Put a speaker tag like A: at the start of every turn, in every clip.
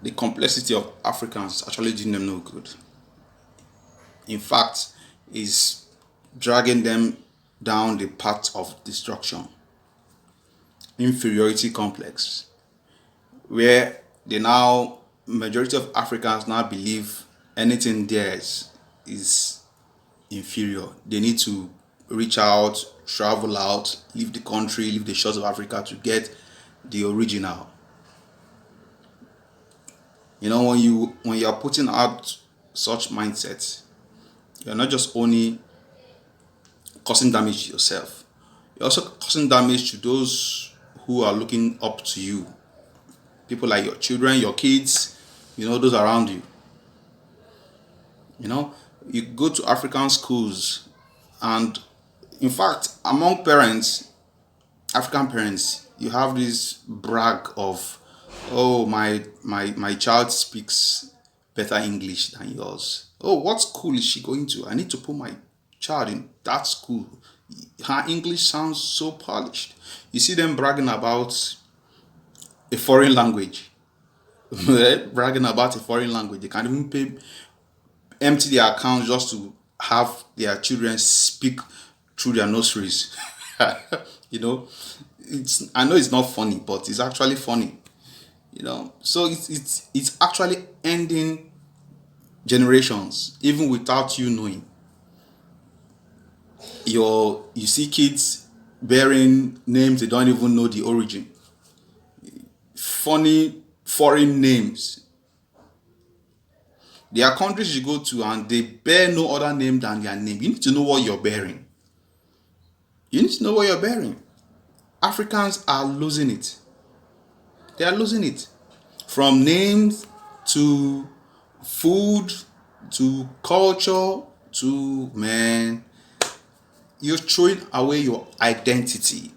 A: the complexity of Africans is actually doing them no good. In fact, is dragging them down the path of destruction. Inferiority complex, where they now majority of Africans now believe anything theirs is inferior. They need to reach out, travel out, leave the country, leave the shores of Africa to get the original. You know, when you are putting out such mindsets, you're not just only causing damage to yourself, you're also causing damage to those who are looking up to you. People like your children, your kids, those around you. You go to African schools, and in fact, among parents, African parents, you have this brag of, oh, my child speaks better English than yours. Oh, what school is she going to? I need to put my child in that school. Her English sounds so polished. You see them bragging about a foreign language. Bragging about a foreign language. They can even empty their accounts just to have their children speak through their nurseries. I know it's not funny, but it's actually funny. So it's actually ending generations even without you knowing. You see kids bearing names they don't even know the origin. Funny foreign names. There are countries you go to and they bear no other name than their name. You need to know what you're bearing. Africans are losing it. They are losing it. From names to food to culture to, man, you're throwing away your identity.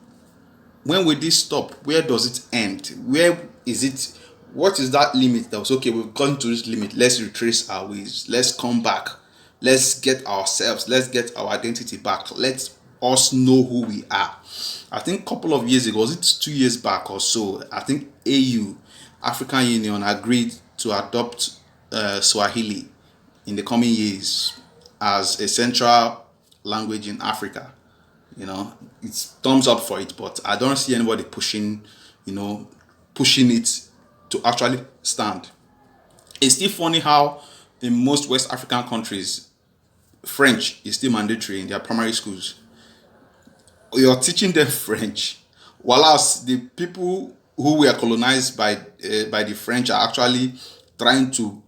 A: When will this stop? Where does it end? Where is it? What is that limit that was okay? We've gone to this limit. Let's retrace our ways. Let's come back. Let's get ourselves. Let's get our identity back. Let us know who we are. I think a couple of years ago, was it 2 years back or so? I think AU, African Union, agreed to adopt Swahili in the coming years as a central language in Africa. It's thumbs up for it, but I don't see anybody pushing it to actually stand. It's still funny how in most West African countries, French is still mandatory in their primary schools. You're teaching them French, whereas the people who were colonized by the French are actually trying to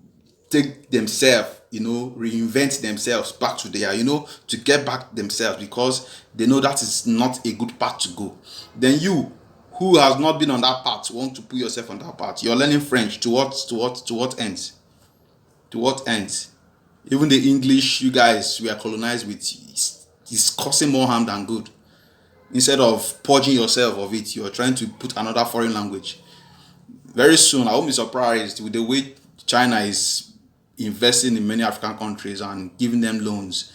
A: take themselves, reinvent themselves back to their, to get back themselves, because they know that is not a good path to go. Then you, who has not been on that path, want to put yourself on that path. You're learning French to what ends? To what ends? Even the English you guys were colonized with is causing more harm than good. Instead of purging yourself of it, you're trying to put another foreign language. Very soon, I won't be surprised with the way China is investing in many African countries and giving them loans.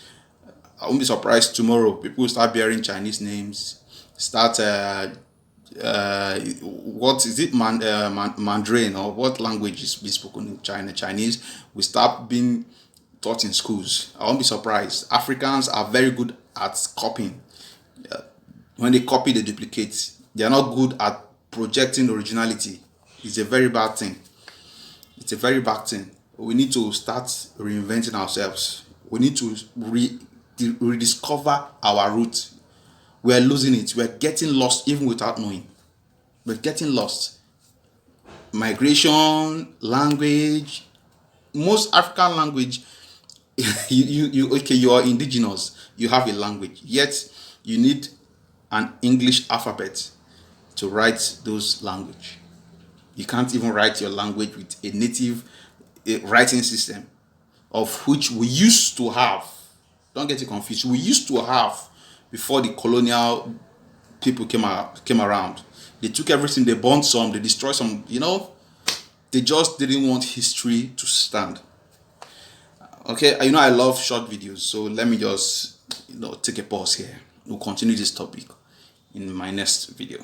A: I won't be surprised tomorrow people start bearing Chinese names, start what is it, Mandarin, or what language is spoken in China? Chinese will start being taught in schools. I won't be surprised. Africans are very good at copying. When they copy, they duplicate. They are not good at projecting originality. It's a very bad thing. We need to start reinventing ourselves. We need to rediscover our roots. We are losing it. We are getting lost even without knowing. We're getting lost. Migration, language, most African language, you are indigenous. You have a language. Yet you need an English alphabet to write those language. You can't even write your language with a native writing system, of which we used to have. Don't get it confused. We used to have before the colonial people came around. They took everything, they burned some, they destroyed some, they just didn't want history to stand. Okay, I love short videos, so let me just take a pause here. We'll continue this topic in my next video.